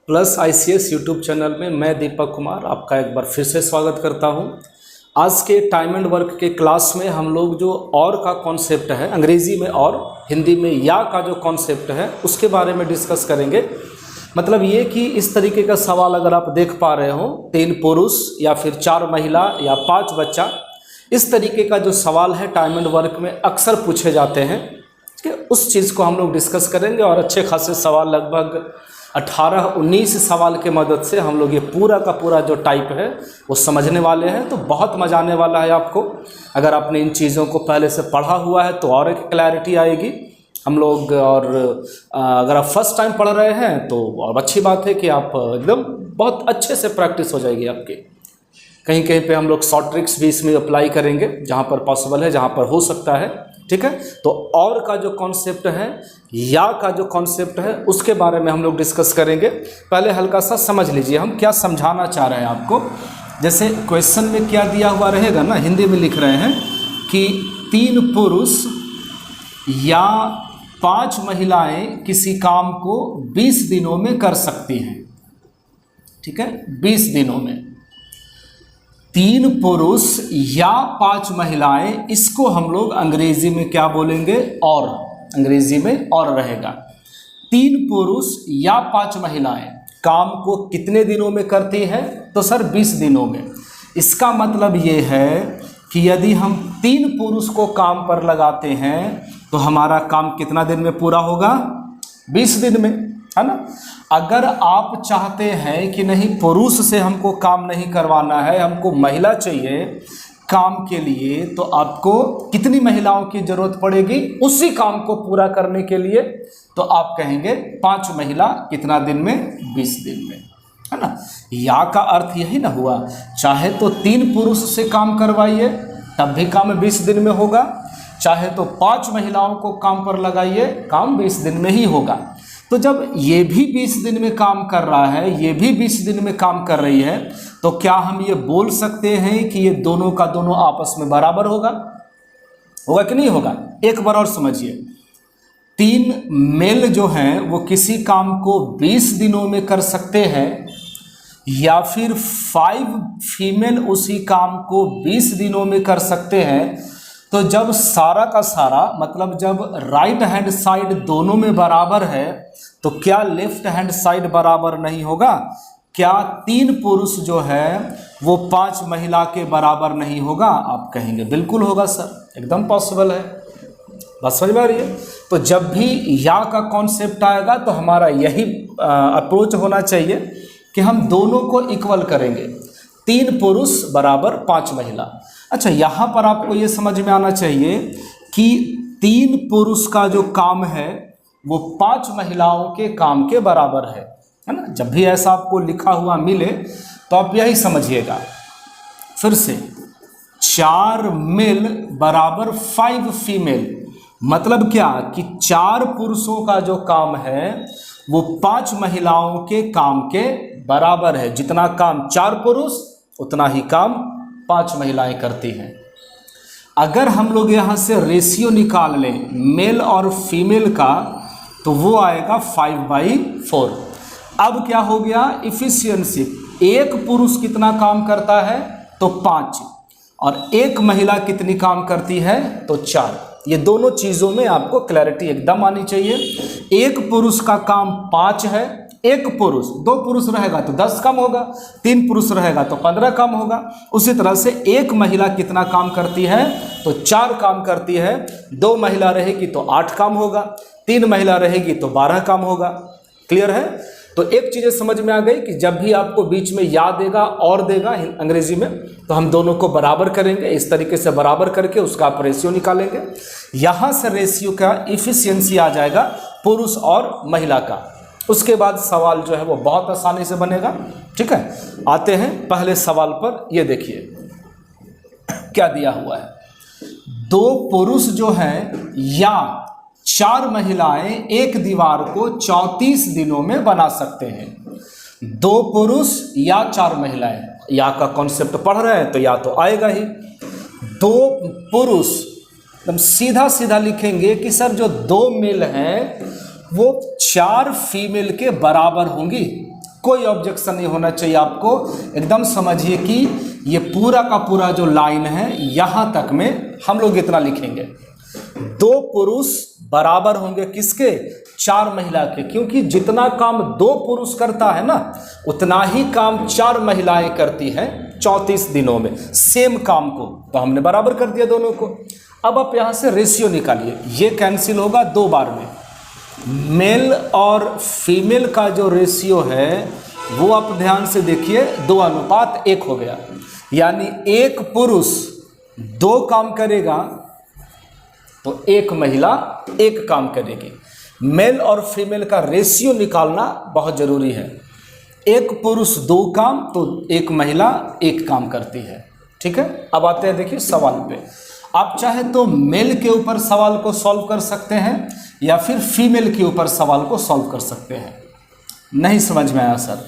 Plus ICS YouTube channel में मैं दीपक कुमार आपका एक बार फिर से स्वागत करता हूं। आज के टाइम एंड वर्क के क्लास में हम लोग जो और का कॉन्सेप्ट है, अंग्रेज़ी में और हिंदी में या का जो कॉन्सेप्ट है उसके बारे में डिस्कस करेंगे। मतलब ये कि इस तरीके का सवाल अगर आप देख पा रहे हो, 3 पुरुष या फिर 4 महिला या 5 बच्चा, इस तरीके का जो सवाल है टाइम एंड वर्क में अक्सर पूछे जाते हैं। ठीक है, उस चीज़ को हम लोग डिस्कस करेंगे और अच्छे खासे सवाल, लगभग 18-19 सवाल के मदद से हम लोग ये पूरा का पूरा जो टाइप है वो समझने वाले हैं। तो बहुत मजा आने वाला है आपको। अगर आपने इन चीज़ों को पहले से पढ़ा हुआ है तो और एक क्लैरिटी आएगी हम लोग। और अगर आप फर्स्ट टाइम पढ़ रहे हैं तो और अच्छी बात है कि आप एकदम बहुत अच्छे से प्रैक्टिस हो जाएगी आपकी। कहीं कहीं पे हम लोग शॉर्ट ट्रिक्स भी इसमें अप्लाई करेंगे जहाँ पर पॉसिबल है, जहाँ पर हो सकता है। ठीक है, तो और का जो कॉन्सेप्ट है, या का जो कॉन्सेप्ट है, उसके बारे में हम लोग डिस्कस करेंगे। पहले हल्का सा समझ लीजिए हम क्या समझाना चाह रहे हैं आपको। जैसे क्वेश्चन में क्या दिया हुआ रहेगा ना, हिंदी में लिख रहे हैं कि 3 पुरुष या 5 महिलाएं किसी काम को 20 दिनों में कर सकती हैं। ठीक है, 20 दिनों में 3 पुरुष या 5 महिलाएं, इसको हम लोग अंग्रेजी में क्या बोलेंगे? और। अंग्रेजी में और रहेगा। 3 पुरुष या 5 महिलाएं काम को कितने दिनों में करती हैं? तो सर 20 दिनों में। इसका मतलब ये है कि यदि हम 3 पुरुष को काम पर लगाते हैं तो हमारा काम कितना दिन में पूरा होगा? 20 दिन में, है ना। अगर आप चाहते हैं कि नहीं, पुरुष से हमको काम नहीं करवाना है, हमको महिला चाहिए काम के लिए, तो आपको कितनी महिलाओं की जरूरत पड़ेगी उसी काम को पूरा करने के लिए? तो आप कहेंगे 5 महिला, कितना दिन में? 20 दिन में, है ना। या का अर्थ यही ना हुआ, चाहे तो 3 पुरुष से काम करवाइए तब भी काम 20 दिन में होगा, चाहे तो 5 महिलाओं को काम पर लगाइए, काम 20 दिन में ही होगा। तो जब ये भी 20 दिन में काम कर रहा है, ये भी 20 दिन में काम कर रही है, तो क्या हम ये बोल सकते हैं कि ये दोनों का दोनों आपस में बराबर होगा? होगा कि नहीं होगा? एक बार और समझिए। 3 मेल जो हैं वो किसी काम को 20 दिनों में कर सकते हैं, या फिर 5 फीमेल उसी काम को 20 दिनों में कर सकते हैं। तो जब सारा का सारा, मतलब जब राइट हैंड साइड दोनों में बराबर है, तो क्या लेफ्ट हैंड साइड बराबर नहीं होगा? क्या 3 पुरुष जो है वो 5 महिला के बराबर नहीं होगा? आप कहेंगे बिल्कुल होगा सर, एकदम पॉसिबल है। बस समझ में आ रही है? तो जब भी या का कॉन्सेप्ट आएगा तो हमारा यही अप्रोच होना चाहिए कि हम दोनों को इक्वल करेंगे, 3 पुरुष बराबर 5 महिला। अच्छा, यहाँ पर आपको ये समझ में आना चाहिए कि 3 पुरुष का जो काम है वो 5 महिलाओं के काम के बराबर है ना। जब भी ऐसा आपको लिखा हुआ मिले तो आप यही समझिएगा। फिर से 4 मेल बराबर 5 फीमेल, मतलब क्या कि 4 पुरुषों का जो काम है वो 5 महिलाओं के काम के बराबर है। जितना काम 4 पुरुष, उतना ही काम 5 महिलाएं करती हैं। अगर हम लोग यहाँ से रेशियो निकाल लें मेल और फीमेल का, तो वो आएगा 5/4। अब क्या हो गया? इफिशियंसी। 1 पुरुष कितना काम करता है? तो 5, और 1 महिला कितनी काम करती है? तो 4। ये दोनों चीज़ों में आपको क्लैरिटी एकदम आनी चाहिए। 1 पुरुष का काम 5 है, 1 पुरुष, 2 पुरुष रहेगा तो 10 कम होगा, 3 पुरुष रहेगा तो 15 कम होगा। उसी तरह से 1 महिला कितना काम करती है? तो 4 काम करती है। 2 महिला रहेगी तो 8 काम होगा, 3 महिला रहेगी तो 12 काम होगा। क्लियर है? तो एक चीज़ समझ में आ गई कि जब भी आपको बीच में या देगा और देगा अंग्रेजी में, तो हम दोनों को बराबर करेंगे। इस तरीके से बराबर करके उसका आप रेशियो निकालेंगे। यहाँ से रेशियो का इफिशियंसी आ जाएगा पुरुष और महिला का। उसके बाद सवाल जो है वो बहुत आसानी से बनेगा। ठीक है, आते हैं पहले सवाल पर। ये देखिए क्या दिया हुआ है। 2 पुरुष जो हैं या 4 महिलाएं एक दीवार को 34 दिनों में बना सकते हैं। 2 पुरुष या 4 महिलाएं, या का कॉन्सेप्ट पढ़ रहे हैं तो या तो आएगा ही। 2 पुरुष, एकदम सीधा सीधा लिखेंगे कि सर जो 2 मेल हैं वो 4 फीमेल के बराबर होंगी। कोई ऑब्जेक्शन नहीं होना चाहिए आपको। एकदम समझिए कि ये पूरा का पूरा जो लाइन है यहाँ तक में हम लोग इतना लिखेंगे, 2 पुरुष बराबर होंगे किसके, 4 महिला के, क्योंकि जितना काम 2 पुरुष करता है ना उतना ही काम 4 महिलाएं करती हैं 34 दिनों में सेम काम को, तो हमने बराबर कर दिया दोनों को। अब आप यहाँ से रेशियो निकालिए, ये कैंसिल होगा 2 बार में। मेल और फीमेल का जो रेशियो है वो आप ध्यान से देखिए 2:1 हो गया, यानी 1 पुरुष 2 काम करेगा तो 1 महिला 1 काम करेगी। मेल और फीमेल का रेशियो निकालना बहुत ज़रूरी है। 1 पुरुष 2 काम तो 1 महिला 1 काम करती है। ठीक है, अब आते हैं देखिए सवाल पे। आप चाहे तो मेल के ऊपर सवाल को सॉल्व कर सकते हैं या फिर फीमेल के ऊपर सवाल को सॉल्व कर सकते हैं। नहीं समझ में आया सर?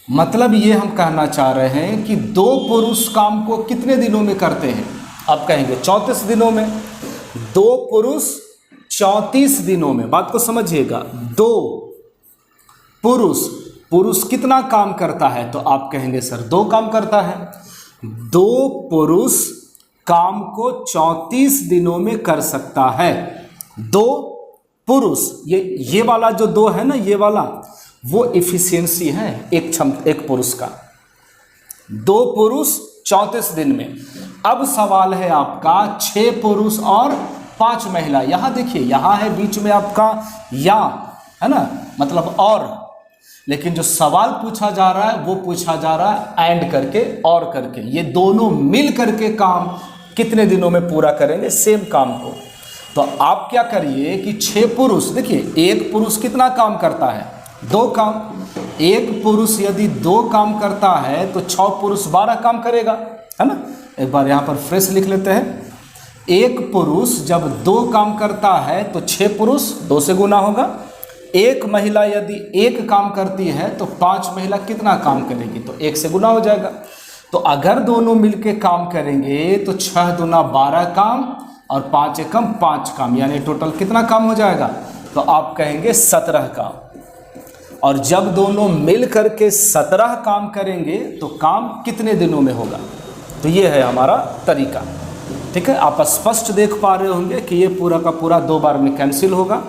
मतलब ये हम कहना चाह रहे हैं कि 2 पुरुष काम को कितने दिनों में करते हैं? आप कहेंगे 34 दिनों में। 2 पुरुष 34 दिनों में, बात को समझिएगा। 2 पुरुष कितना काम करता है? तो आप कहेंगे सर 2 काम करता है। 2 पुरुष काम को 34 दिनों में कर सकता है। 2 पुरुष, ये वाला जो 2 है ना, ये वाला वो इफिशियंसी है एक पुरुष का। 2 पुरुष 34 दिन में। अब सवाल है आपका 6 पुरुष और 5 महिला। यहाँ देखिए, यहाँ है बीच में आपका या, है ना, मतलब और, लेकिन जो सवाल पूछा जा रहा है वो पूछा जा रहा है एंड करके और करके। ये दोनों मिल करके काम कितने दिनों में पूरा करेंगे सेम काम को। तो आप क्या करिए कि 6 पुरुष, देखिए 1 पुरुष कितना काम करता है? 2 काम। 1 पुरुष यदि 2 काम करता है तो 6 पुरुष 12 काम करेगा, है ना। एक बार यहाँ पर फ्रेश लिख लेते हैं। 1 पुरुष जब 2 काम करता है तो 6 पुरुष 2 से गुना होगा। 1 महिला यदि 1 काम करती है तो 5 महिला कितना काम करेगी? तो 1 से गुना हो जाएगा। तो अगर दोनों मिलके काम करेंगे तो 6 दूना 12 काम और 5 एकम 5 काम, यानी टोटल कितना काम हो जाएगा? तो आप कहेंगे 17 काम। और जब दोनों मिल करके 17 काम करेंगे तो काम कितने दिनों में होगा? तो ये है हमारा तरीका। ठीक है, आप स्पष्ट देख पा रहे होंगे कि ये पूरा का पूरा 2 बार में कैंसिल होगा।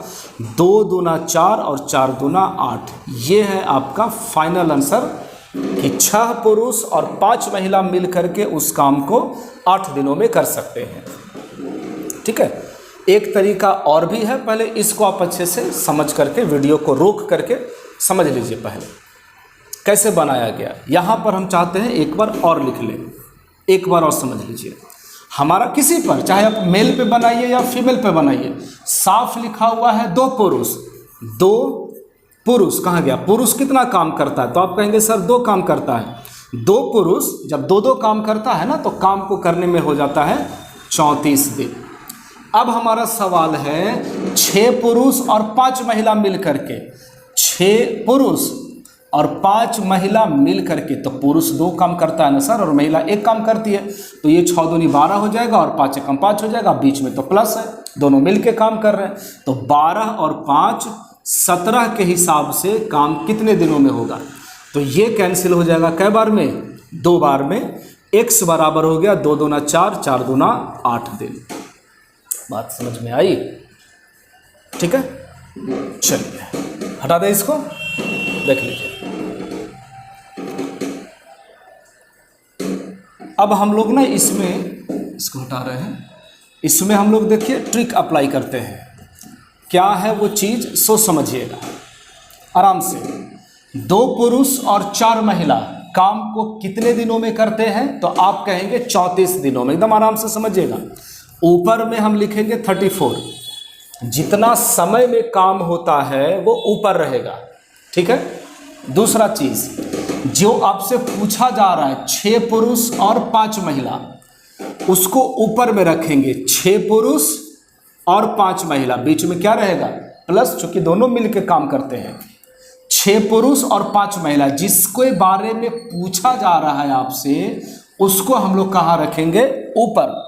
2 दूना 4 और 4 दूना 8। ये है आपका फाइनल आंसर कि 6 पुरुष और 5 महिला मिल करके उस काम को 8 दिनों में कर सकते हैं। ठीक है, एक तरीका और भी है, पहले इसको आप अच्छे से समझ करके वीडियो को रोक करके समझ लीजिए पहले कैसे बनाया गया। यहाँ पर हम चाहते हैं एक बार और लिख लें, एक बार और समझ लीजिए। हमारा किसी पर, चाहे आप मेल पे बनाइए या फीमेल पे बनाइए, साफ लिखा हुआ है 2 पुरुष। 2 पुरुष कहाँ गया? पुरुष कितना काम करता है? तो आप कहेंगे सर 2 काम करता है। 2 पुरुष जब 2-2 काम करता है ना तो काम को करने में हो जाता है 34 दिन। अब हमारा सवाल है 6 पुरुष और 5 महिला मिल करके, 6 पुरुष और 5 महिला मिल करके, तो पुरुष 2 काम करता है ना सर और महिला 1 काम करती है, तो ये 6 दूनी 12 हो जाएगा और 5 एकम 5 हो जाएगा। बीच में तो प्लस है, दोनों मिल के काम कर रहे हैं। तो 12 और 5 17 के हिसाब से काम कितने दिनों में होगा? तो ये कैंसिल हो जाएगा कै बार में? 2 बार में। x बराबर हो गया 2 दूना 4, 4 दूना 8 दिन। बात समझ में आई? ठीक है, चलिए हटा दें इसको, देख लीजिए। अब हम लोग ना इसमें, इसको हटा रहे हैं, इसमें हम लोग देखिए ट्रिक अप्लाई करते हैं। क्या है वो चीज़ सो समझिएगा आराम से। 2 पुरुष और 4 महिला काम को कितने दिनों में करते हैं? तो आप कहेंगे 34 दिनों में। एकदम आराम से समझिएगा। ऊपर में हम लिखेंगे 34, जितना समय में काम होता है वो ऊपर रहेगा। ठीक है, दूसरा चीज़ जो आपसे पूछा जा रहा है 6 पुरुष और 5 महिला, उसको ऊपर में रखेंगे। 6 पुरुष और 5 महिला, बीच में क्या रहेगा? प्लस, चूंकि दोनों मिलकर काम करते हैं। 6 पुरुष और 5 महिला, जिसके बारे में पूछा जा रहा है आपसे, उसको हम लोग कहाँ रखेंगे? ऊपर।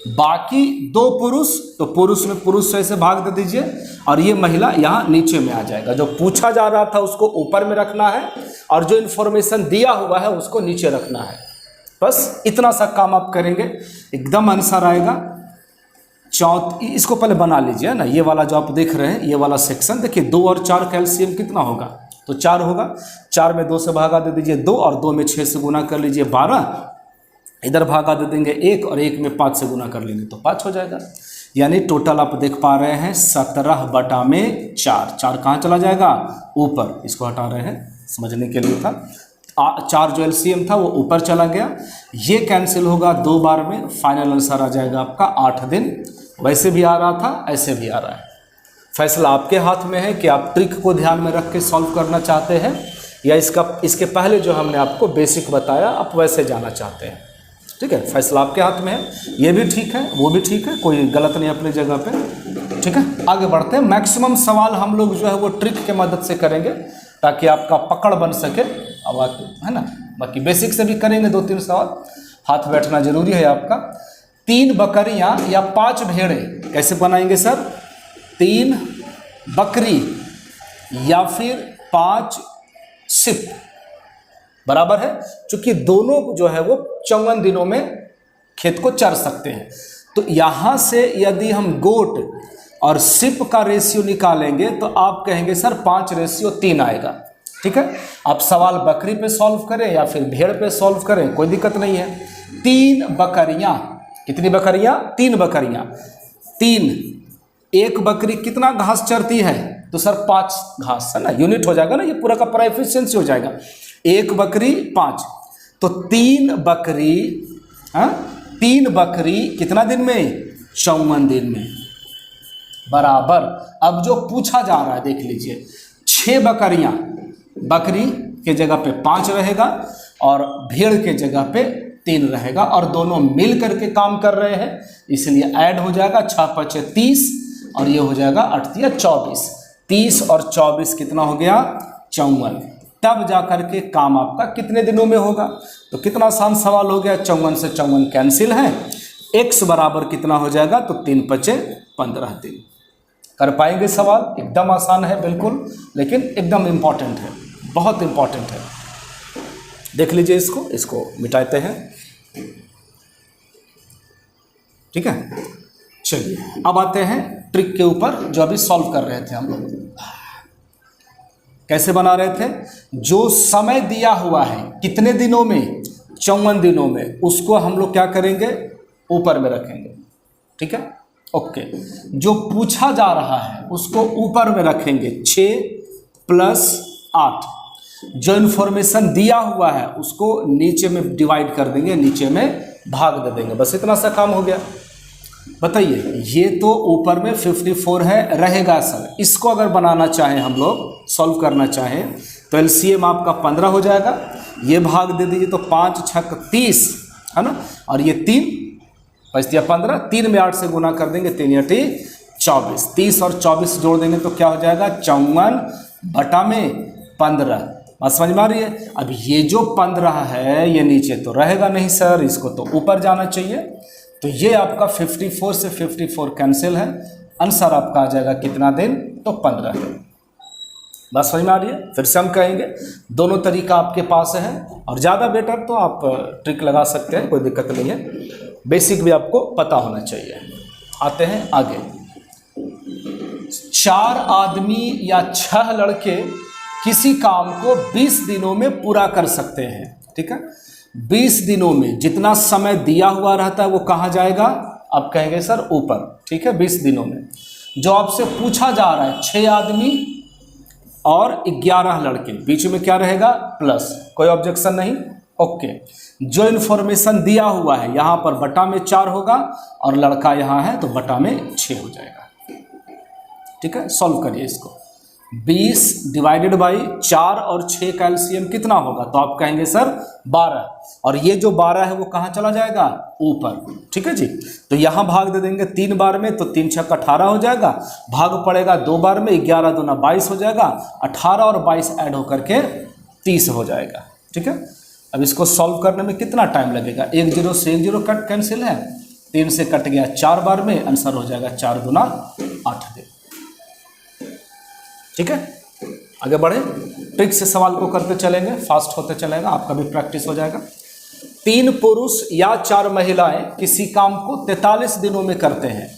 बाकी 2 पुरुष, तो पुरुष में पुरुष से भाग दे दीजिए और ये महिला यहाँ नीचे में आ जाएगा। जो पूछा जा रहा था उसको ऊपर में रखना है और जो इन्फॉर्मेशन दिया हुआ है उसको नीचे रखना है। बस इतना सा काम आप करेंगे, एकदम आंसर आएगा। इसको पहले बना लीजिए ना, ये वाला जो आप देख रहे हैं, ये वाला सेक्शन देखिए, 2 और 4 का एलसीएम कितना होगा, तो 4 होगा। 4 में 2 से भागा दे दीजिए 2, और 2 में 6 से गुना कर लीजिए 12, इधर भागा दे देंगे 1, और 1 में 5 से गुना कर लेंगे तो 5 हो जाएगा। यानी टोटल आप देख पा रहे हैं 17/4। 4 कहाँ चला जाएगा, ऊपर, इसको हटा रहे हैं समझने के लिए था। 4 जो एलसीएम था वो ऊपर चला गया, ये कैंसिल होगा 2 बार में, फाइनल आंसर आ जाएगा आपका 8 दिन। वैसे भी आ रहा था, ऐसे भी आ रहा है। फैसला आपके हाथ में है कि आप ट्रिक को ध्यान में रख के सॉल्व करना चाहते हैं, या इसके पहले जो हमने आपको बेसिक बताया आप वैसे जाना चाहते हैं। ठीक है, फैसला आपके हाथ में है। ये भी ठीक है, वो भी ठीक है, कोई गलत नहीं अपनी जगह पे। ठीक है, आगे बढ़ते हैं। मैक्सिमम सवाल हम लोग जो है वो ट्रिक के मदद से करेंगे ताकि आपका पकड़ बन सके, अब है ना। बाकी बेसिक से भी करेंगे 2-3 सवाल, हाथ बैठना जरूरी है आपका। 3 बकरियां या 5 भेड़े कैसे बनाएंगे सर, 3 बकरी या फिर 5 सिप बराबर है, क्योंकि दोनों जो है वो 54 दिनों में खेत को चर सकते हैं। तो यहां से यदि हम गोट और सिप का रेशियो निकालेंगे तो आप कहेंगे सर 5:3 आएगा। ठीक है, आप सवाल बकरी पे सॉल्व करें या फिर भेड़ पे सॉल्व करें, कोई दिक्कत नहीं है। 3 बकरियां, कितनी बकरियां, 3 बकरियां, 3, एक बकरी कितना घास चरती है, तो सर 5 घास, है ना, यूनिट हो जाएगा ना, ये पूरा का पूरा एफिशिएंसी हो जाएगा। 1 बकरी 5, तो 3 बकरी, 3 बकरी कितना दिन में, 54 दिन में, बराबर। अब जो पूछा जा रहा है देख लीजिए, 6 बकरियां, बकरी के जगह पे 5 रहेगा और भेड़ के जगह पे 3 रहेगा, और दोनों मिल करके काम कर रहे हैं, इसलिए ऐड हो जाएगा 6×5 = 30, और ये हो जाएगा 8×3 = 24। 30 और 24 कितना हो गया, 54। तब जाकर के काम आपका कितने दिनों में होगा, तो कितना आसान सवाल हो गया, 54 से 54 कैंसिल है, x बराबर कितना हो जाएगा, तो 3×5 = 15 दिन। कर पाएंगे सवाल, एकदम आसान है बिल्कुल, लेकिन एकदम इम्पॉर्टेंट है, बहुत इम्पॉर्टेंट है। देख लीजिए इसको मिटाते हैं। ठीक है, चलिए अब आते हैं ट्रिक के ऊपर, जो अभी सॉल्व कर रहे थे हम लोग। कैसे बना रहे थे, जो समय दिया हुआ है कितने दिनों में, 54 दिनों में, उसको हम लोग क्या करेंगे, ऊपर में रखेंगे। ठीक है, ओके। जो पूछा जा रहा है उसको ऊपर में रखेंगे, 6 + 8। जो इन्फॉर्मेशन दिया हुआ है उसको नीचे में डिवाइड कर देंगे, नीचे में भाग दे देंगे, बस इतना सा काम हो गया। बताइए, ये तो ऊपर में 54 है, रहेगा सर। इसको अगर बनाना चाहें हम लोग, सॉल्व करना चाहें, तो एलसीएम आपका 15 हो जाएगा, ये भाग दे दीजिए तो 5×6 = 30, है ना, और ये 3 बच दिया 15, 3 में 8 से गुना कर देंगे, 3×8 = 24। 30 और 24 जोड़ देंगे तो क्या हो जाएगा, 54/15। बात समझ में आ रही है। अब ये जो 15 है ये नीचे तो रहेगा नहीं सर, इसको तो ऊपर जाना चाहिए, तो ये आपका 54 से 54 कैंसिल है, आंसर आपका आ जाएगा कितना दिन, तो 15 दिन। बात समझ में आ रही है। फिर से हम कहेंगे, दोनों तरीका आपके पास है, और ज़्यादा बेटर तो आप ट्रिक लगा सकते हैं, कोई दिक्कत नहीं है, बेसिक भी आपको पता होना चाहिए। आते हैं आगे। 4 आदमी या 6 लड़के किसी काम को 20 दिनों में पूरा कर सकते हैं। ठीक है, 20 दिनों में जितना समय दिया हुआ रहता है वो कहाँ जाएगा, आप कहेंगे सर ऊपर। ठीक है, 20 दिनों में जो आपसे पूछा जा रहा है, 6 आदमी और 11 लड़के, बीच में क्या रहेगा, प्लस, कोई ऑब्जेक्शन नहीं, ओके। जो इन्फॉर्मेशन दिया हुआ है यहाँ पर बटा में 4 होगा, और लड़का यहाँ है तो बटा में 6 हो जाएगा। ठीक है, सॉल्व करिए इसको। 20 / 4 और 6 का एलसीएम कितना होगा, तो आप कहेंगे सर 12, और ये जो 12 है वो कहाँ चला जाएगा, ऊपर। ठीक है जी, तो यहाँ भाग दे देंगे 3 बार में, तो 3×6 = 18 हो जाएगा, भाग पड़ेगा 2 बार में, 11×2 = 22 हो जाएगा, 18 और 22 ऐड होकर के 30 हो जाएगा। ठीक है, अब इसको सॉल्व करने में कितना टाइम लगेगा, 1 0 से 1 0 कट कैंसिल है, 3 से कट गया 4 बार में, आंसर हो जाएगा 4×2 = 8 दिन। ठीक है, आगे बढ़े, ट्रिक से सवाल को करते चलेंगे, फास्ट होते चलेगा, आपका भी प्रैक्टिस हो जाएगा। 3 पुरुष या 4 महिलाएं किसी काम को 43 दिनों में करते हैं।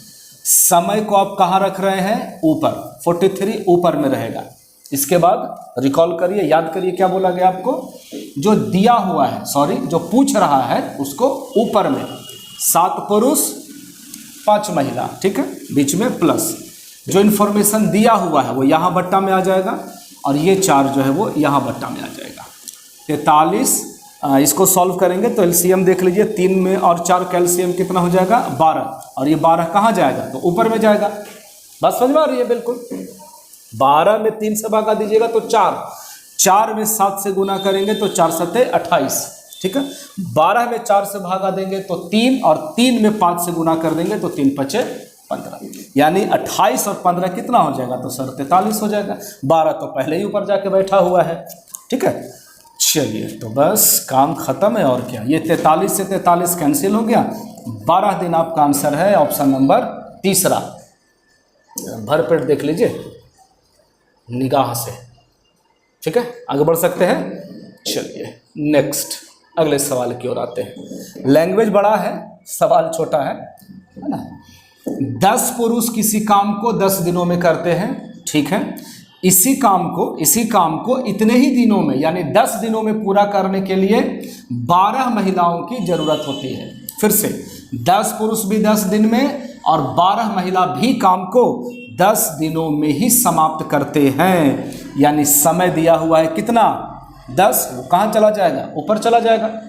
समय को आप कहाँ रख रहे हैं? ऊपर, 43 ऊपर में रहेगा। इसके बाद रिकॉल करिए, याद करिए क्या बोला गया आपको, जो दिया हुआ है, सॉरी जो पूछ रहा है उसको ऊपर में 7 पुरुष 5 महिला, ठीक है, बीच में प्लस जो इन्फॉर्मेशन दिया हुआ है वो यहाँ बट्टा में आ जाएगा और ये 4 जो है वो यहाँ बट्टा में आ जाएगा। 43, इसको सॉल्व करेंगे तो एलसीएम देख लीजिए, 3 में और 4 का एलसीएम कितना हो जाएगा? 12, और ये 12 कहाँ जाएगा? तो ऊपर में जाएगा। बात समझ में आ रही है? बिल्कुल। 12 में 3 से भागा दीजिएगा तो 4, 4 में 7 से गुना करेंगे तो 4 सत्ते 28, ठीक है। 12 में 4 से भागा देंगे तो 3, और 3 में 5 से गुना कर देंगे तो 3 पचे 15, यानी 28 और 15 कितना हो जाएगा? तो सर 43 हो जाएगा। 12 तो पहले ही ऊपर जाके बैठा हुआ है, ठीक है। चलिए तो बस काम खत्म है, और क्या, ये 43 से 43 कैंसिल हो गया। 12 दिन आपका आंसर है ऑप्शन नंबर 3। भरपेट देख लीजिए निगाह से, ठीक है। आगे बढ़ सकते हैं। चलिए नेक्स्ट अगले सवाल की ओर आते हैं। लैंग्वेज बड़ा है, सवाल छोटा है ना। 10 पुरुष किसी काम को 10 दिनों में करते हैं, ठीक है। इसी काम को इतने ही दिनों में, यानी 10 दिनों में पूरा करने के लिए 12 महिलाओं की जरूरत होती है। फिर से 10 पुरुष भी 10 दिन में और 12 महिला भी काम को 10 दिनों में ही समाप्त करते हैं, यानी समय दिया हुआ है कितना? 10, वो कहाँ चला जाएगा? ऊपर चला जाएगा।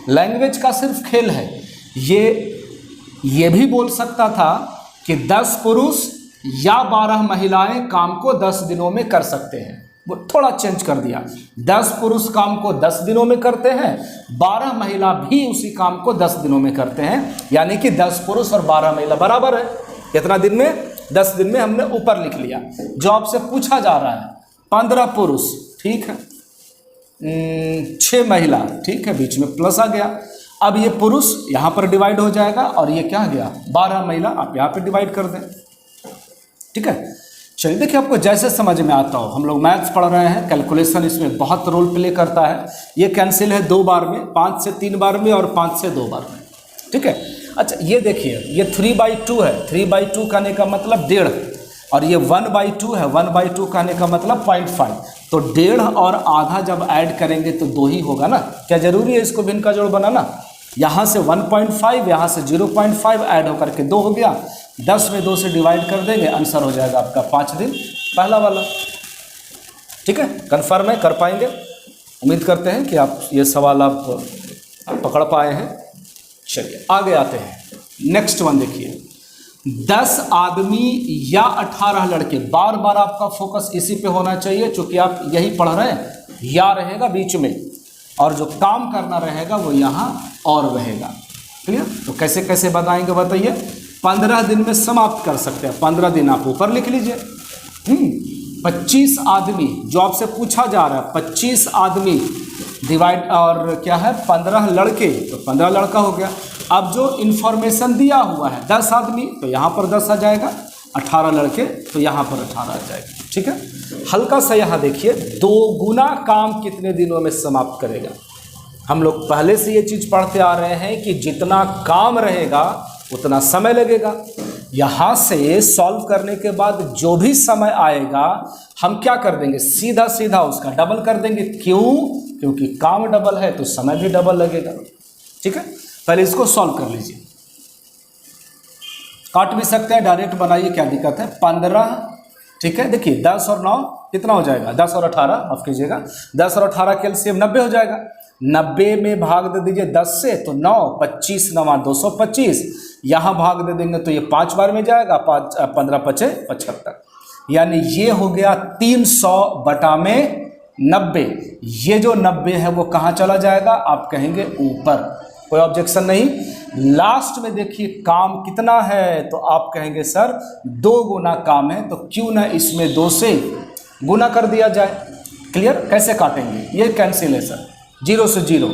लैंग्वेज का सिर्फ खेल है। ये भी बोल सकता था कि 10 पुरुष या 12 महिलाएं काम को 10 दिनों में कर सकते हैं, वो थोड़ा चेंज कर दिया। 10 पुरुष काम को 10 दिनों में करते हैं, 12 महिला भी उसी काम को 10 दिनों में करते हैं, यानी कि 10 पुरुष और 12 महिला बराबर है। कितना दिन में? 10 दिन में। हमने ऊपर लिख लिया। जो आपसे पूछा जा रहा है 15 पुरुष, ठीक है, 6 महिला, ठीक है, बीच में प्लस आ गया। अब ये पुरुष यहाँ पर डिवाइड हो जाएगा और ये क्या गया? 12 महिला, आप यहाँ पे डिवाइड कर दें, ठीक है। चलिए देखिए, आपको जैसे समझ में आता हो, हम लोग मैथ्स पढ़ रहे हैं, कैलकुलेशन इसमें बहुत रोल प्ले करता है। ये कैंसिल है 2 बार में, 5 से 3 बार में और 5 से 2 बार में, ठीक है। अच्छा ये देखिए, ये 3/2 है, 3/2 कहने का मतलब 1.5, और ये 1/2 है, 1/2 कहने का मतलब 0.5। तो 1.5 और आधा जब ऐड करेंगे तो 2 ही होगा ना। क्या जरूरी है इसको भिन्न का जोड़ बनाना? यहाँ से 1.5, यहाँ से 0.5 ऐड होकर के 2 हो गया। 10 में 2 से डिवाइड कर देंगे, आंसर हो जाएगा आपका 5 दिन, पहला वाला, ठीक है। कन्फर्म है? कर पाएंगे? उम्मीद करते हैं कि आप ये सवाल आप पकड़ पाए हैं। चलिए आगे आते हैं। नेक्स्ट वन देखिए, 10 आदमी या 18 लड़के, बार बार आपका फोकस इसी पे होना चाहिए, क्योंकि आप यही पढ़ रहे हैं। या रहेगा बीच में और जो काम करना रहेगा वो यहाँ और रहेगा। क्लियर? तो कैसे कैसे बताएंगे बताइए। 15 दिन में समाप्त कर सकते हैं। 15 दिन आप ऊपर लिख लीजिए। 25 आदमी जो आपसे पूछा जा रहा है, 25 आदमी डिवाइड और क्या है 15 लड़के, तो 15 लड़का हो गया। अब जो इन्फॉर्मेशन दिया हुआ है 10 आदमी, तो यहाँ पर 10 आ जाएगा, 18 लड़के तो यहाँ पर 18 आ जाएगा, ठीक है। हल्का सा यहाँ देखिए, 2 गुना काम कितने दिनों में समाप्त करेगा। हम लोग पहले से ये चीज़ पढ़ते आ रहे हैं कि जितना काम रहेगा उतना समय लगेगा। यहाँ से सॉल्व करने के बाद जो भी समय आएगा हम क्या कर देंगे, सीधा सीधा उसका डबल कर देंगे। क्यों? क्योंकि काम डबल है तो समय भी डबल लगेगा, ठीक है। पहले इसको सॉल्व कर लीजिए, काट भी सकते हैं, डायरेक्ट बनाइए, क्या दिक्कत है। 15, ठीक है। देखिए 10 और 9 कितना हो जाएगा, 10 और 18 माफ कीजिएगा, 10 और 18 के एलसीएम 90 हो जाएगा। 90 में भाग दे दीजिए 10 से तो 9, 25 9 225, यहाँ भाग दे देंगे तो ये 5 बार में जाएगा, 5 15 5 75, यानी ये हो गया 300/90। ये जो 90 है वो कहाँ चला जाएगा, आप कहेंगे ऊपर, कोई ऑब्जेक्शन नहीं। लास्ट में देखिए काम कितना है, तो आप कहेंगे सर 2 गुना काम है, तो क्यों ना इसमें 2 से गुना कर दिया जाए। क्लियर? कैसे काटेंगे, ये कैंसिल है सर, 0 से 0,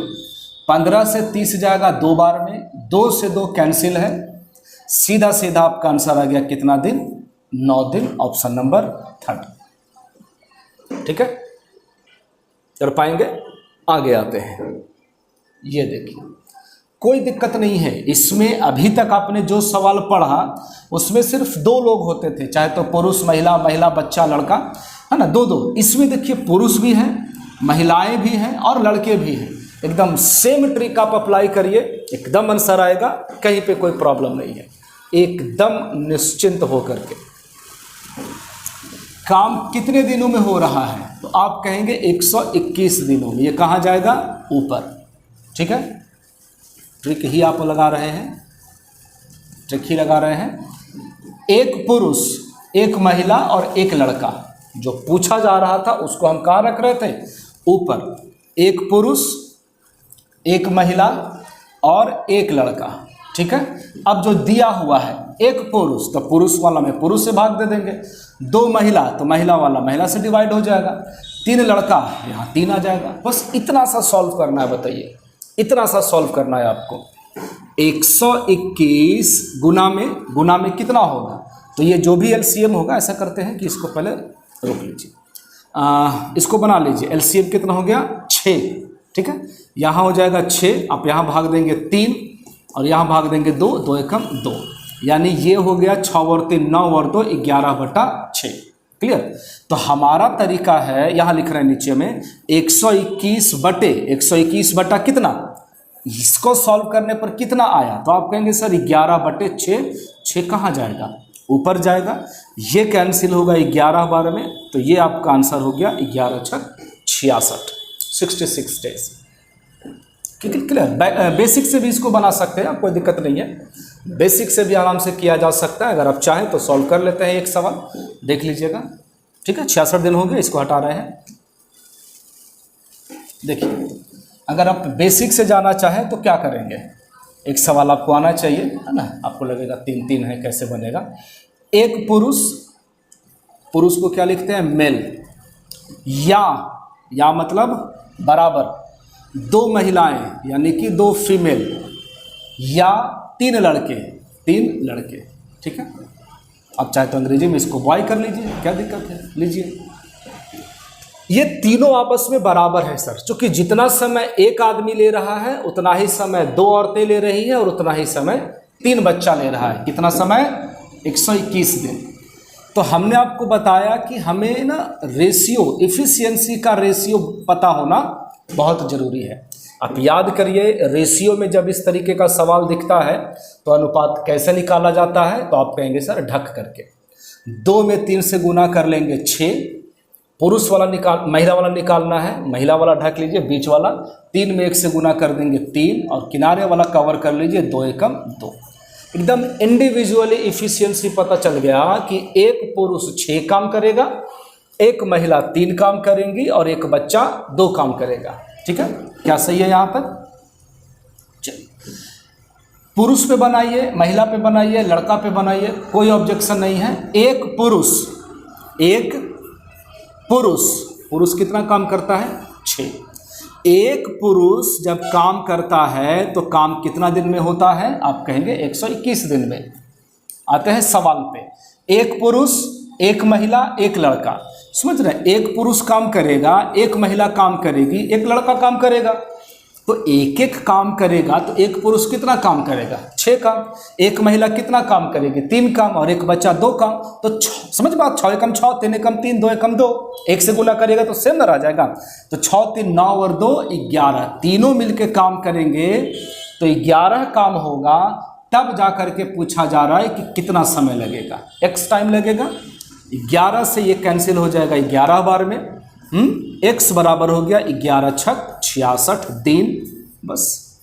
15 से 30 जाएगा 2 बार में, 2 से 2 कैंसिल है, सीधा सीधा आपका आंसर आ गया कितना दिन, 9 दिन, ऑप्शन नंबर 3। ठीक है, कर पाएंगे? आगे आते हैं, ये देखिए कोई दिक्कत नहीं है इसमें। अभी तक आपने जो सवाल पढ़ा उसमें सिर्फ 2 लोग होते थे, चाहे तो पुरुष महिला, महिला बच्चा लड़का, है ना, 2-2। इसमें देखिए पुरुष भी हैं, महिलाएं भी हैं और लड़के भी हैं। एकदम सेम ट्रिक आप अप्लाई करिए, एकदम आंसर आएगा, कहीं पे कोई प्रॉब्लम नहीं है, एकदम निश्चिंत होकर के। काम कितने दिनों में हो रहा है? तो आप कहेंगे 121 दिनों में। ये कहाँ जाएगा? ऊपर। ठीक है, ट्रिक ही आप लगा रहे हैं, ट्रिक ही लगा रहे हैं। एक पुरुष, एक महिला और एक लड़का, जो पूछा जा रहा था उसको हम कहाँ रख रहे थे? ऊपर। एक पुरुष, एक महिला और एक लड़का। ठीक है, अब जो दिया हुआ है एक पुरुष, तो पुरुष वाला में पुरुष से भाग दे देंगे। 2 महिला, तो महिला वाला महिला से डिवाइड हो जाएगा। 3 लड़का, यहाँ 3 आ जाएगा। बस इतना सा सॉल्व करना है, बताइए इतना सा सॉल्व करना है आपको। 121 गुना में कितना होगा? तो ये जो भी एलसीएम होगा, ऐसा करते हैं कि इसको पहले रोक लीजिए, इसको बना लीजिए। एलसीएम कितना हो गया? 6। ठीक है, यहाँ हो जाएगा 6, आप यहाँ भाग देंगे 3 और यहाँ भाग देंगे 2, 2 एकम 2, यानी ये हो गया 6 और 3 9 और 2 11/6। क्लियर? तो हमारा तरीका है, यहाँ लिख रहे हैं नीचे में 121 बटा कितना, इसको सॉल्व करने पर कितना आया? तो आप कहेंगे सर 11/6, 6 कहाँ जाएगा? ऊपर जाएगा। ये कैंसिल होगा 11 बार में, तो ये आपका आंसर हो गया 11×6 = 66 डेज। क्लियर? बेसिक से भी इसको बना सकते हैं, कोई दिक्कत नहीं है, बेसिक से भी आराम से किया जा सकता है। अगर आप चाहें तो सॉल्व कर लेते हैं, एक सवाल देख लीजिएगा। ठीक है, 66 दिन हो गए, इसको हटा रहे हैं। देखिए, अगर आप बेसिक से जाना चाहें तो क्या करेंगे? एक सवाल आपको आना चाहिए, है ना, आपको लगेगा 3 है, कैसे बनेगा? एक पुरुष को क्या लिखते हैं? मेल। या मतलब बराबर 2 महिलाएं यानी कि 2 फीमेल, या 3 लड़के। ठीक है, आप चाहे तो अंग्रेजी में इसको बॉय कर लीजिए, क्या दिक्कत है, लीजिए। ये तीनों आपस में बराबर है सर, क्योंकि जितना समय एक आदमी ले रहा है उतना ही समय 2 औरतें ले रही है और उतना ही समय 3 बच्चा ले रहा है। कितना समय? 121 दिन। तो हमने आपको बताया कि हमें ना रेशियो, इफिशियंसी का रेशियो पता होना बहुत ज़रूरी है। आप याद करिए, रेशियो में जब इस तरीके का सवाल दिखता है तो अनुपात कैसे निकाला जाता है? तो आप कहेंगे सर ढक करके 2 में 3 से गुना कर लेंगे 6, पुरुष वाला महिला वाला निकालना है, महिला वाला ढक लीजिए, बीच वाला 3 में 1 से गुना कर देंगे 3 और किनारे वाला कवर कर लीजिए 2 एकम 2। एकदम इंडिविजुअली इफिशियंसी पता चल गया कि एक पुरुष 6 काम करेगा, एक महिला 3 काम करेंगी और एक बच्चा 2 काम करेगा। ठीक है, क्या सही है यहाँ पर? चलिए, पुरुष पे बनाइए, महिला पे बनाइए, लड़का पे बनाइए, कोई ऑब्जेक्शन नहीं है। एक पुरुष कितना काम करता है? 6। एक पुरुष जब काम करता है तो काम कितना दिन में होता है? आप कहेंगे 121 दिन में। आते हैं सवाल पे, एक पुरुष, एक महिला, एक लड़का। समझ रहे? एक पुरुष काम करेगा, एक महिला काम करेगी, एक लड़का काम करेगा। तो एक काम करेगा तो एक पुरुष कितना काम करेगा? 6 काम। एक महिला कितना काम करेगी? 3 काम और एक बच्चा 2 काम। तो समझ बात, 6 एकम 6, 3 एकम 3, 2 एकम 2। 1 से गुना करेगा तो सेम नंबर आ जाएगा। तो 6 3 9 और 2 11, तीनों मिलके काम करेंगे तो 11 काम होगा। तब जा करके पूछा जा रहा है कि कितना समय लगेगा, x टाइम लगेगा। 11 से ये कैंसिल हो जाएगा 11 बार में, x बराबर हो गया 11×6 = 66 दिन। बस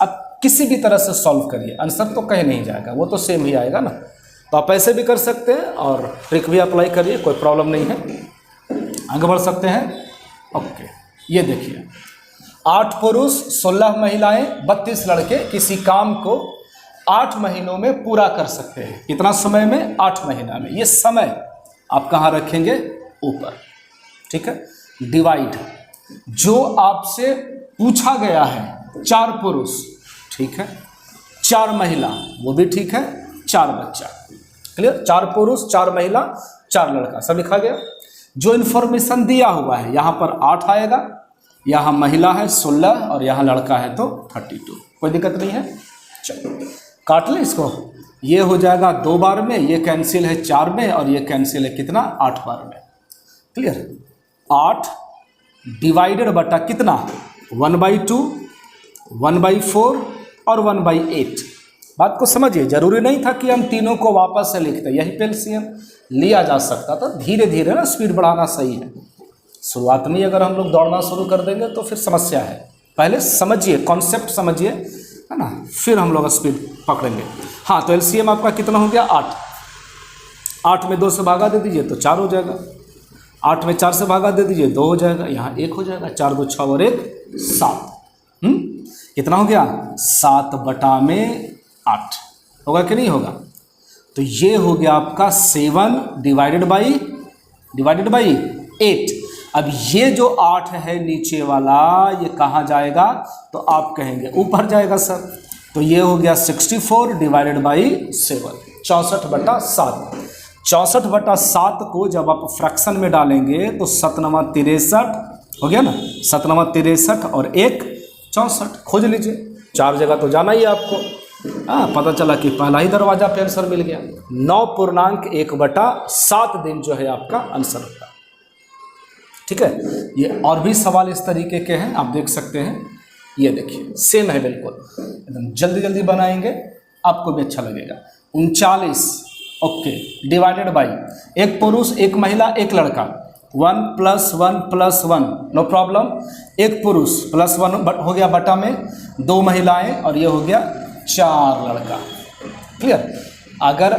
अब किसी भी तरह से सॉल्व करिए, आंसर तो कहीं नहीं जाएगा, वो तो सेम ही आएगा ना। तो आप ऐसे भी कर सकते हैं और ट्रिक भी अप्लाई करिए, कोई प्रॉब्लम नहीं है। आगे बढ़ सकते हैं। ओके, ये देखिए, 8 पुरुष, 16 महिलाएं, 32 लड़के किसी काम को 8 महीनों में पूरा कर सकते हैं। कितना समय में? 8 महीना में। ये समय आप कहाँ रखेंगे? ऊपर। ठीक है, डिवाइड, जो आपसे पूछा गया है 4 पुरुष, ठीक है, 4 महिला, वो भी ठीक है, 4 बच्चा। क्लियर? 4 पुरुष, 4 महिला, 4 लड़का, सब लिखा गया। जो इन्फॉर्मेशन दिया हुआ है यहाँ पर 8 आएगा, यहाँ महिला है 16 और यहाँ लड़का है तो 32। कोई दिक्कत नहीं है। चलो काट लें इसको। ये हो जाएगा 2 बार में, ये कैंसिल है 4 में और ये कैंसिल है कितना 8 बार में। क्लियर। 8 डिवाइडेड बटा कितना 1/2, 1/4 और 1/8। बात को समझिए, जरूरी नहीं था कि हम तीनों को वापस से लिखते, यही पे एलसीएम लिया जा सकता था। धीरे धीरे ना स्पीड बढ़ाना सही है। शुरुआत में अगर हम लोग दौड़ना शुरू कर देंगे तो फिर समस्या है। पहले समझिए, कॉन्सेप्ट समझिए, है ना, फिर हम लोग स्पीड पकड़ेंगे। हाँ, तो एलसीएम आपका कितना हो गया 8। 8 में 2 से भागा दे दीजिए तो 4 हो जाएगा। 8 में 4 से भागा दे दीजिए 2 हो जाएगा, यहाँ 1 हो जाएगा। 4 2 6 और 1 7। कितना हो गया 7/8 होगा कि नहीं होगा। तो ये हो गया आपका 7 डिवाइडेड बाई 8। अब ये जो 8 है नीचे वाला, ये कहाँ जाएगा तो आप कहेंगे ऊपर जाएगा सर। तो ये हो गया 64 डिवाइडेड बाई 7, 64/7। 64/7 को जब आप फ्रैक्शन में डालेंगे तो 7×9 हो गया ना, 7×9 और 1 64। खोज लीजिए, 4 जगह तो जाना ही है आपको। हाँ, पता चला कि पहला ही दरवाजा पे आंसर मिल गया। 9.1/7 दिन जो है आपका आंसर होगा। ठीक है। ये और भी सवाल इस तरीके के हैं, आप देख सकते हैं। ये देखिए सेम है बिल्कुल, एकदम जल्दी जल्दी बनाएंगे, आपको भी अच्छा लगेगा। 39 ओके डिवाइडेड बाई, एक पुरुष एक महिला एक लड़का, 1 + 1 + 1 नो प्रॉब्लम। एक पुरुष +1 हो गया बटा में 2 महिलाएं और ये हो गया 4 लड़का। क्लियर। अगर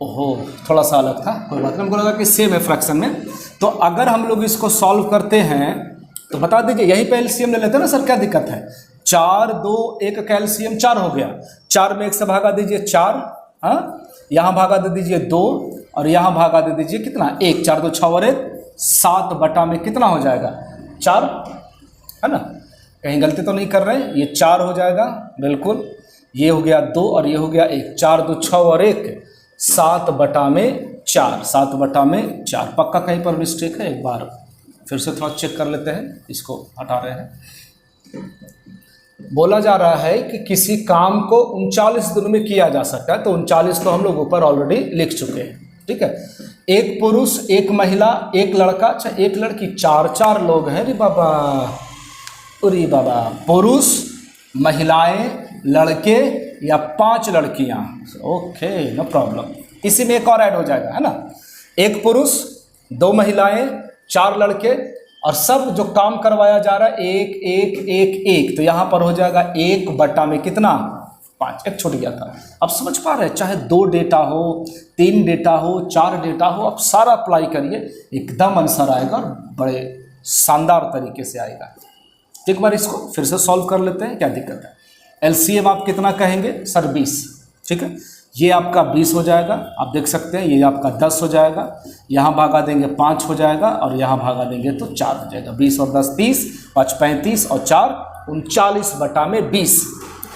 ओहो थोड़ा सा अलग था, कोई बात नहीं, हमको लगा कि सेम है फ्रैक्शन में। तो अगर हम लोग इसको सॉल्व करते हैं तो बता दीजिए, यहीं पे एलसीएम ले लेते हैं ना सर, क्या दिक्कत है। 4 2 1 का एलसीएम 4 हो गया। 4 में 1 से भागा दीजिए 4, हाँ, यहाँ भागा दे दीजिए 2 और यहाँ भागा दे दीजिए कितना 1। 4 2 6 और 1 7 बटा में कितना हो जाएगा 4, है ना। कहीं गलती तो नहीं कर रहे हैं, ये 4 हो जाएगा बिल्कुल। ये हो गया 2 और ये हो गया 1। 4 2 6 और 1 7 बटा में 4, 7 बटा में 4। पक्का कहीं पर मिस्टेक है, एक बार फिर से थोड़ा चेक कर लेते हैं। इसको हटा रहे हैं। बोला जा रहा है कि किसी काम को 39 दिनों में किया जा सकता है, तो 39 तो हम लोग ऊपर ऑलरेडी लिख चुके हैं। ठीक है। एक पुरुष एक महिला एक लड़का, अच्छा एक लड़की, 4 लोग हैं रे बाबा, अरे बाबा। पुरुष महिलाएं लड़के या 5 लड़कियां, ओके नो प्रॉब्लम। इसी में एक और ऐड हो जाएगा, है ना। एक पुरुष 2 महिलाएं 4 लड़के और सब जो काम करवाया जा रहा है 1 1 1 1, तो यहाँ पर हो जाएगा 1 बटा में कितना 5। एक छूट गया था। अब समझ पा रहे हैं, चाहे 2 डेटा हो 3 डेटा हो 4 डेटा हो, आप सारा अप्लाई करिए, एकदम आंसर आएगा और बड़े शानदार तरीके से आएगा। एक बार इसको फिर से सॉल्व कर लेते हैं, क्या दिक्कत है। एलसीएम आप कितना कहेंगे सर 20। ठीक है। ये आपका 20 हो जाएगा, आप देख सकते हैं। ये आपका 10 हो जाएगा, यहाँ भागा देंगे 5 हो जाएगा और यहाँ भागा देंगे तो 4 हो जाएगा। 20 और 10 30, 5 35 और 4 39 बटा में 20।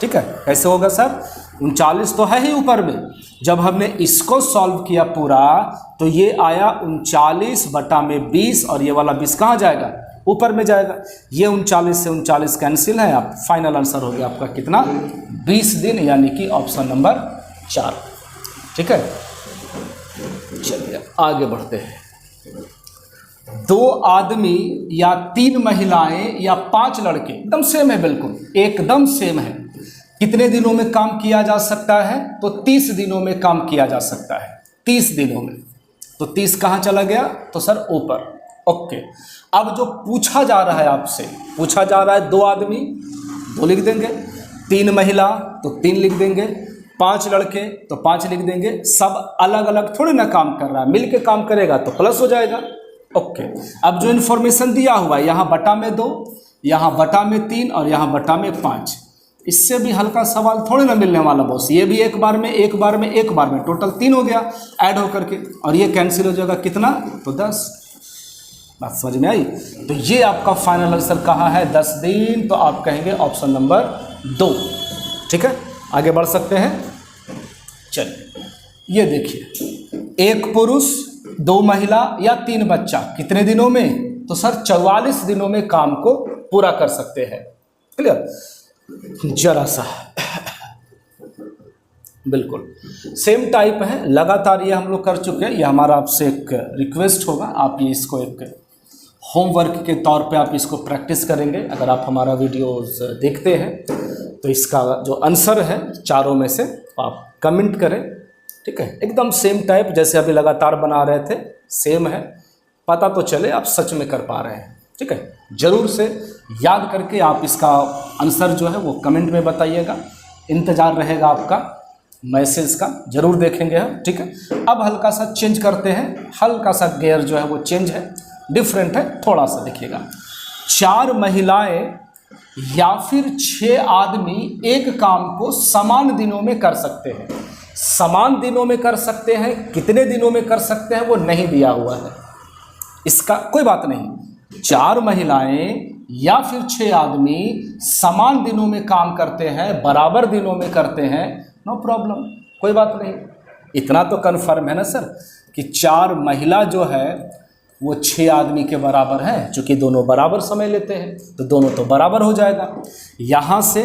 ठीक है। कैसे होगा सर, 39 तो है ही ऊपर में। जब हमने इसको सॉल्व किया पूरा तो ये आया 39 बटा में 20 और ये वाला 20 कहाँ जाएगा ऊपर में जाएगा। ये 39 से 39 कैंसिल है, आप फाइनल आंसर हो गया आपका कितना 20 दिन, यानी कि ऑप्शन नंबर 4। ठीक है। चलिए आगे बढ़ते हैं। 2 आदमी या 3 महिलाएं या 5 लड़के, एकदम सेम है, बिल्कुल एकदम सेम है। कितने दिनों में काम किया जा सकता है, तो 30 दिनों में काम किया जा सकता है। 30 दिनों में, तो 30 कहाँ चला गया तो सर ऊपर। ओके। अब जो पूछा जा रहा है आपसे, पूछा जा रहा है 2 आदमी 2 लिख देंगे, 3 महिला तो 3 लिख देंगे, 5 लड़के तो 5 लिख देंगे। सब अलग अलग थोड़ी ना काम कर रहा है, मिल के काम करेगा तो प्लस हो जाएगा। ओके। अब जो इन्फॉर्मेशन दिया हुआ है, यहाँ बटा में 2, यहाँ बटा में 3 और यहाँ बटा में 5, इससे भी हल्का सवाल थोड़ी ना मिलने वाला बॉस। ये भी एक बार में टोटल 3 हो गया ऐड होकर के, और ये कैंसिल हो जाएगा कितना तो 10। बात समझ में आई। तो ये आपका फाइनल आंसर कहाँ है 10 दिन, तो आप कहेंगे ऑप्शन नंबर 2। ठीक है। आगे बढ़ सकते हैं। चलिए ये देखिए, एक पुरुष 2 महिला या 3 बच्चा कितने दिनों में? तो सर 44 दिनों में काम को पूरा कर सकते हैं। क्लियर? जरा सा बिल्कुल सेम टाइप है, लगातार ये हम लोग कर चुके हैं। ये हमारा आपसे एक रिक्वेस्ट होगा, आप ये इसको एक होमवर्क के तौर पे आप इसको प्रैक्टिस करेंगे। अगर आप हमारा वीडियोस देखते हैं तो इसका जो आंसर है चारों में से आप कमेंट करें, ठीक है? एकदम सेम टाइप जैसे अभी लगातार बना रहे थे, सेम है, पता तो चले आप सच में कर पा रहे हैं, ठीक है? जरूर से याद करके आप इसका आंसर जो है वो कमेंट में बताइएगा। इंतज़ार रहेगा आपका मैसेज का, जरूर देखेंगे हम, ठीक है? अब हल्का सा चेंज करते हैं, हल्का सा गेयर जो है वो चेंज है, डिफरेंट है थोड़ा सा। देखिएगा, 4 महिलाएं या फिर 6 आदमी एक काम को समान दिनों में कर सकते हैं। समान दिनों में कर सकते हैं, कितने दिनों में कर सकते हैं वो नहीं दिया हुआ है, इसका कोई बात नहीं। 4 महिलाएं या फिर 6 आदमी समान दिनों में काम करते हैं, बराबर दिनों में करते हैं, नो प्रॉब्लम, कोई बात नहीं। इतना तो कन्फर्म है ना सर कि 4 महिला जो है वो 6 आदमी के बराबर है, चूँकि दोनों बराबर समय लेते हैं तो दोनों तो बराबर हो जाएगा। यहाँ से